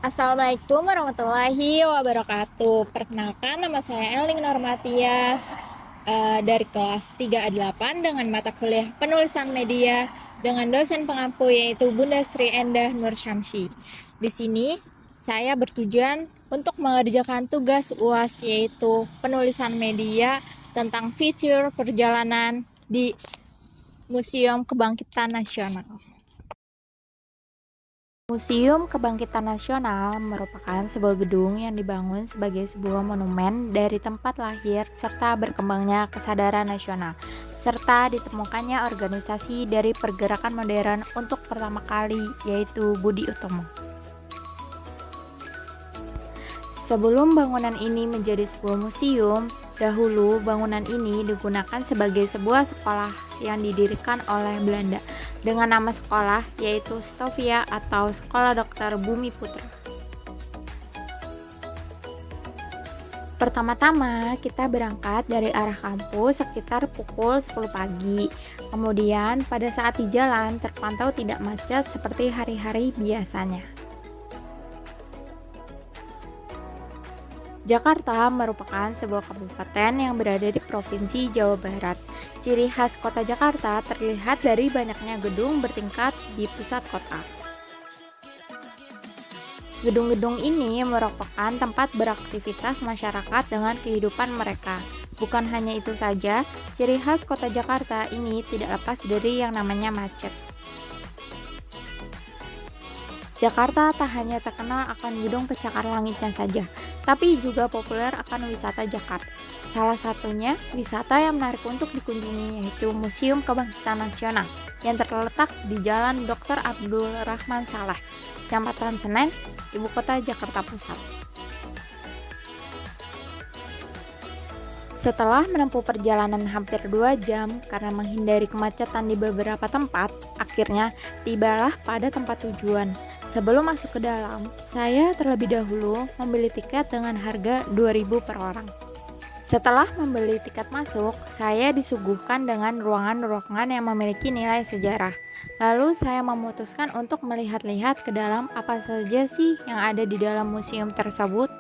Assalamualaikum warahmatullahi wabarakatuh. Perkenalkan, nama saya Eling Normatias dari kelas 3A8 dengan mata kuliah penulisan media dengan dosen pengampu yaitu Bunda Sri Endah Nur Syamsi. Di sini saya bertujuan untuk mengerjakan tugas UAS yaitu penulisan media tentang fitur perjalanan di Museum Kebangkitan Nasional. Museum Kebangkitan Nasional merupakan sebuah gedung yang dibangun sebagai sebuah monumen dari tempat lahir serta berkembangnya kesadaran nasional, serta ditemukannya organisasi dari pergerakan modern untuk pertama kali, yaitu Budi Utomo. Sebelum bangunan ini menjadi sebuah museum, dahulu bangunan ini digunakan sebagai sebuah sekolah yang didirikan oleh Belanda dengan nama sekolah yaitu Stovia atau Sekolah Dokter Bumi Putra. Pertama-tama kita berangkat dari arah kampus sekitar pukul 10 pagi. Kemudian pada saat di jalan terpantau tidak macet seperti hari-hari biasanya. Jakarta merupakan sebuah kabupaten yang berada di Provinsi Jawa Barat. Ciri khas kota Jakarta terlihat dari banyaknya gedung bertingkat di pusat kota. Gedung-gedung ini merupakan tempat beraktivitas masyarakat dengan kehidupan mereka. Bukan hanya itu saja, ciri khas kota Jakarta ini tidak lepas dari yang namanya macet. Jakarta tak hanya terkenal akan gedung pencakar langitnya saja, tapi juga populer akan wisata Jakarta. Salah satunya wisata yang menarik untuk dikunjungi yaitu Museum Kebangkitan Nasional yang terletak di Jalan Dr. Abdul Rahman Saleh, Kecamatan Senen, Ibu Kota Jakarta Pusat. Setelah menempuh perjalanan hampir 2 jam karena menghindari kemacetan di beberapa tempat, akhirnya tibalah pada tempat tujuan. Sebelum masuk ke dalam, saya terlebih dahulu membeli tiket dengan harga 2.000 per orang. Setelah membeli tiket masuk, saya disuguhkan dengan ruangan-ruangan yang memiliki nilai sejarah. Lalu saya memutuskan untuk melihat-lihat ke dalam apa saja sih yang ada di dalam museum tersebut.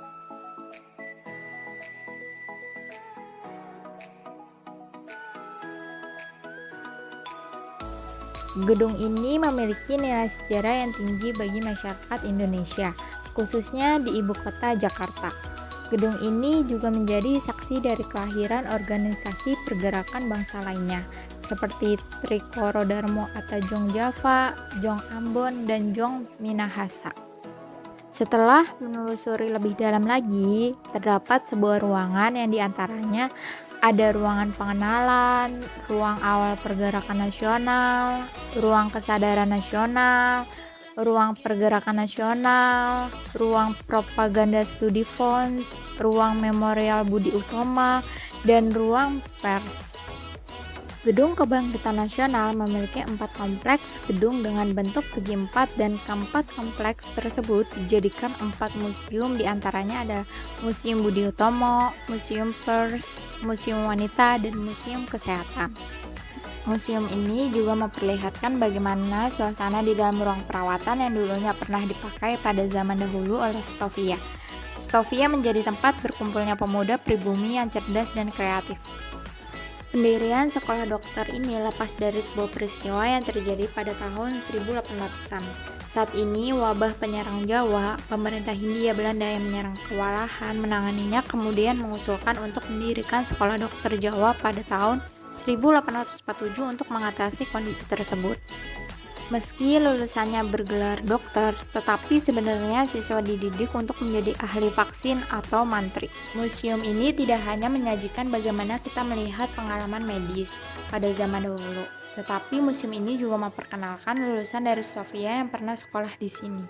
Gedung ini memiliki nilai sejarah yang tinggi bagi masyarakat Indonesia, khususnya di ibu kota Jakarta. Gedung ini juga menjadi saksi dari kelahiran organisasi pergerakan bangsa lainnya, seperti Trikoro Darmo atau Jong Java, Jong Ambon, dan Jong Minahasa. Setelah menelusuri lebih dalam lagi, terdapat sebuah ruangan yang diantaranya ada ruangan pengenalan, ruang awal pergerakan nasional, ruang kesadaran nasional, ruang pergerakan nasional, ruang propaganda studi Fons, ruang memorial Budi Utomo, dan ruang pers. Gedung Kebangkitan Nasional memiliki 4 kompleks gedung dengan bentuk segi 4 dan keempat kompleks tersebut dijadikan 4 museum, diantaranya ada Museum Budi Utomo, Museum Pers, Museum Wanita, dan Museum Kesehatan. Museum ini juga memperlihatkan bagaimana suasana di dalam ruang perawatan yang dulunya pernah dipakai pada zaman dahulu oleh Stovia. Stovia menjadi tempat berkumpulnya pemuda pribumi yang cerdas dan kreatif. Pendirian sekolah dokter ini lepas dari sebuah peristiwa yang terjadi pada tahun 1800-an. Saat ini wabah penyerang Jawa, pemerintah Hindia Belanda yang menyerang kewalahan menanganinya kemudian mengusulkan untuk mendirikan sekolah dokter Jawa pada tahun 1847 untuk mengatasi kondisi tersebut. Meski lulusannya bergelar dokter, tetapi sebenarnya siswa dididik untuk menjadi ahli vaksin atau mantri. Museum ini tidak hanya menyajikan bagaimana kita melihat pengalaman medis pada zaman dahulu, tetapi museum ini juga memperkenalkan lulusan dari Stovia yang pernah sekolah di sini.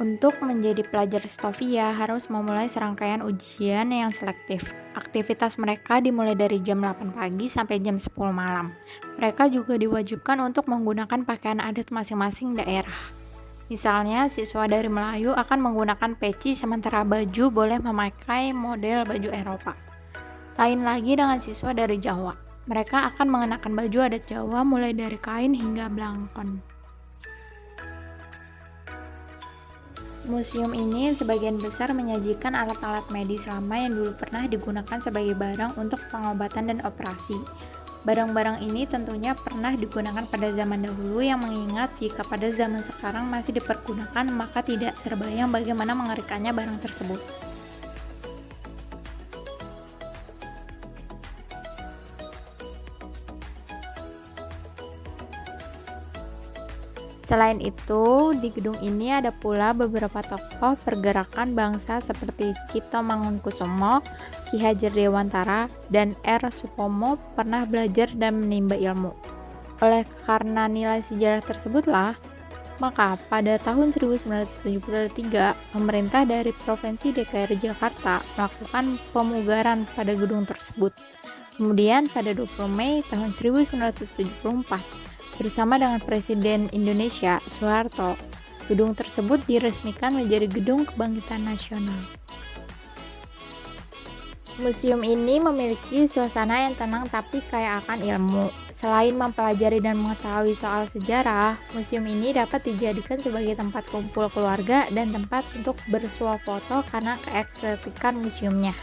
Untuk menjadi pelajar Stovia harus memulai serangkaian ujian yang selektif. Aktivitas mereka dimulai dari jam 8 pagi sampai jam 10 malam. Mereka juga diwajibkan untuk menggunakan pakaian adat masing-masing daerah. Misalnya, siswa dari Melayu akan menggunakan peci sementara baju boleh memakai model baju Eropa. Lain lagi dengan siswa dari Jawa. Mereka akan mengenakan baju adat Jawa mulai dari kain hingga blangkon. Museum ini sebagian besar menyajikan alat-alat medis lama yang dulu pernah digunakan sebagai barang untuk pengobatan dan operasi. Barang-barang ini tentunya pernah digunakan pada zaman dahulu, yang mengingat jika pada zaman sekarang masih dipergunakan, maka tidak terbayang bagaimana mengerikannya barang tersebut. Selain itu, di gedung ini ada pula beberapa tokoh pergerakan bangsa seperti Cipto Mangunkusumo, Ki Hajar Dewantara, dan R. Supomo pernah belajar dan menimba ilmu. Oleh karena nilai sejarah tersebutlah, maka pada tahun 1973, pemerintah dari Provinsi DKI Jakarta melakukan pemugaran pada gedung tersebut. Kemudian pada 20 Mei tahun 1974, bersama dengan Presiden Indonesia Soeharto, gedung tersebut diresmikan menjadi Gedung Kebangkitan Nasional. Museum ini memiliki suasana yang tenang tapi kaya akan ilmu. Selain mempelajari dan mengetahui soal sejarah, museum ini dapat dijadikan sebagai tempat kumpul keluarga dan tempat untuk bersuah foto karena keestetikan museumnya.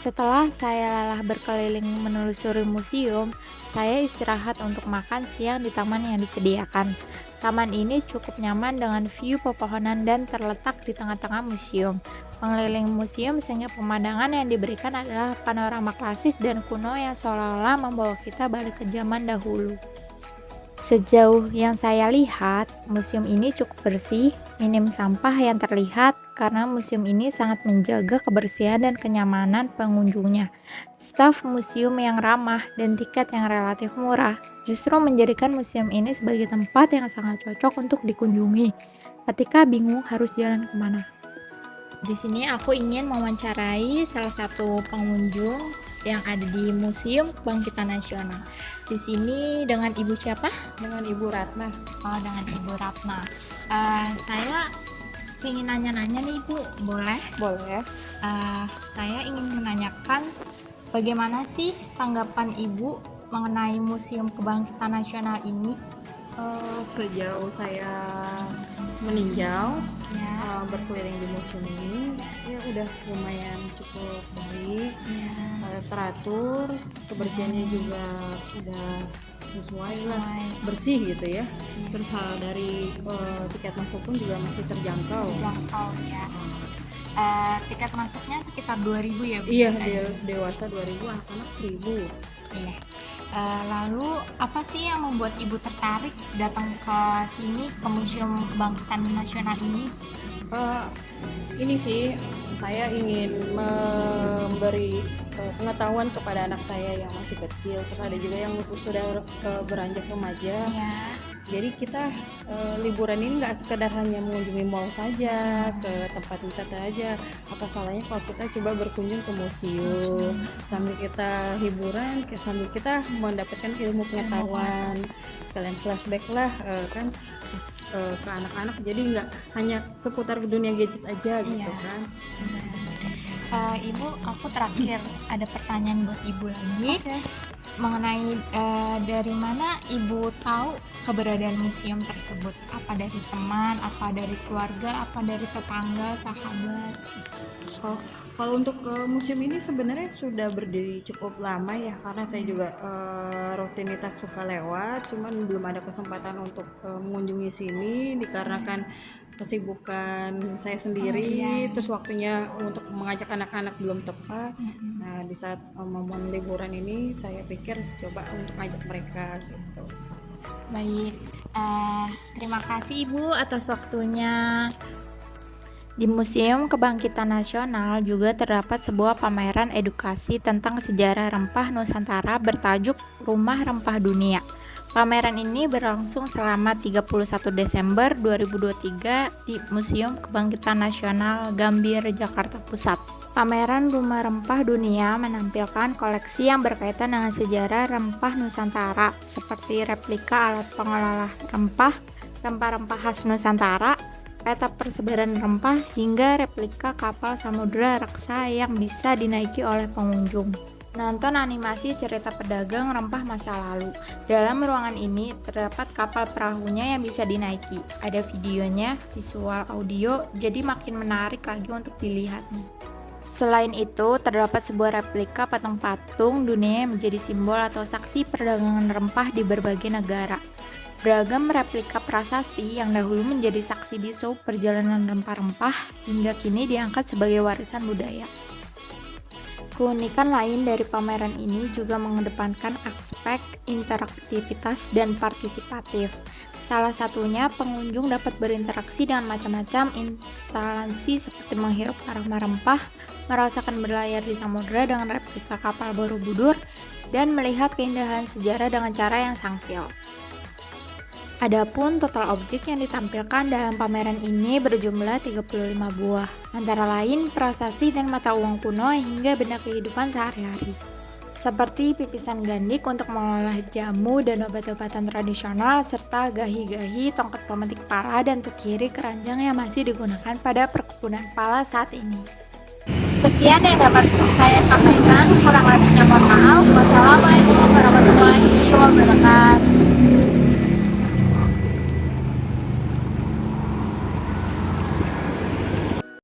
Setelah saya lelah berkeliling menelusuri museum, saya istirahat untuk makan siang di taman yang disediakan. Taman ini cukup nyaman dengan view pepohonan dan terletak di tengah-tengah museum. Mengelilingi museum sehingga pemandangan yang diberikan adalah panorama klasik dan kuno yang seolah-olah membawa kita balik ke zaman dahulu. Sejauh yang saya lihat, museum ini cukup bersih, minim sampah yang terlihat karena museum ini sangat menjaga kebersihan dan kenyamanan pengunjungnya. Staf museum yang ramah dan tiket yang relatif murah justru menjadikan museum ini sebagai tempat yang sangat cocok untuk dikunjungi ketika bingung harus jalan kemana. Di sini aku ingin mewawancarai salah satu pengunjung yang ada di Museum Kebangkitan Nasional. Di sini dengan Ibu siapa? Dengan Ibu Ratna. Oh, dengan Ibu Ratna. Saya ingin nanya-nanya nih Bu, boleh? Boleh. Saya ingin menanyakan bagaimana sih tanggapan Ibu mengenai Museum Kebangkitan Nasional ini? Sejauh saya meninjau, Ya. berkeliling di museum ini, ya udah lumayan cukup baik, teratur, kebersihannya juga udah sesuai lah, bersih gitu ya. Terus dari tiket masuk pun juga masih terjangkau. Jangkau ya. Tiket masuknya sekitar 2.000 ya Bu? Iya, dewasa 2.000, anak-anak 1.000. Iya. Lalu apa sih yang membuat Ibu tertarik datang ke sini, ke Museum Kebangkitan Nasional ini? Ini sih saya ingin memberi pengetahuan kepada anak saya yang masih kecil, terus ada juga yang sudah beranjak remaja. Ya. Jadi kita liburan ini nggak sekedar hanya mengunjungi mall saja, ke tempat wisata aja. Apa salahnya kalau kita coba berkunjung ke museum sambil kita hiburan, sambil kita mendapatkan ilmu pengetahuan, sekalian flashback lah kan ke anak-anak. Jadi nggak hanya seputar dunia gadget aja gitu kan. Ibu, aku terakhir ada pertanyaan buat Ibu lagi. Oke. Mengenai dari mana Ibu tahu keberadaan museum tersebut? Apa dari teman, apa dari keluarga, apa dari tetangga, sahabat? Kalau untuk museum ini sebenarnya sudah berdiri cukup lama ya, karena saya juga rutinitas suka lewat, cuman belum ada kesempatan untuk mengunjungi sini dikarenakan kesibukan saya sendiri, terus waktunya untuk mengajak anak-anak belum tepat. Nah, di saat momen liburan ini saya pikir coba untuk ajak mereka gitu. Baik, terima kasih Ibu atas waktunya. Di Museum Kebangkitan Nasional juga terdapat sebuah pameran edukasi tentang sejarah rempah Nusantara bertajuk Rumah Rempah Dunia. Pameran ini berlangsung selama 31 Desember 2023 di Museum Kebangkitan Nasional Gambir, Jakarta Pusat. Pameran Rumah Rempah Dunia menampilkan koleksi yang berkaitan dengan sejarah rempah Nusantara, seperti replika alat pengolah rempah, rempah-rempah khas Nusantara, peta persebaran rempah, hingga replika kapal samudera raksa yang bisa dinaiki oleh pengunjung. Nonton animasi cerita pedagang rempah masa lalu. Dalam ruangan ini terdapat kapal perahunya yang bisa dinaiki. Ada videonya, visual audio, jadi makin menarik lagi untuk dilihat nih. Selain itu, terdapat sebuah replika patung-patung dunia yang menjadi simbol atau saksi perdagangan rempah di berbagai negara. Beragam replika prasasti yang dahulu menjadi saksi bisu perjalanan rempah-rempah hingga kini diangkat sebagai warisan budaya. Keunikan lain dari pameran ini juga mengedepankan aspek interaktivitas dan partisipatif. Salah satunya, pengunjung dapat berinteraksi dengan macam-macam instalasi seperti menghirup aroma rempah, merasakan berlayar di samudera dengan replika kapal Borobudur, dan melihat keindahan sejarah dengan cara yang sangkil. Adapun total objek yang ditampilkan dalam pameran ini berjumlah 35 buah, antara lain prasasti dan mata uang kuno hingga benda kehidupan sehari-hari. Seperti pipisan gandik untuk mengolah jamu dan obat-obatan tradisional, serta gahi-gahi, tongkat pemetik pala, dan tukiri keranjang yang masih digunakan pada perkebunan pala saat ini. Sekian yang dapat saya sampaikan, kurang lebihnya mohon maaf. Wassalamualaikum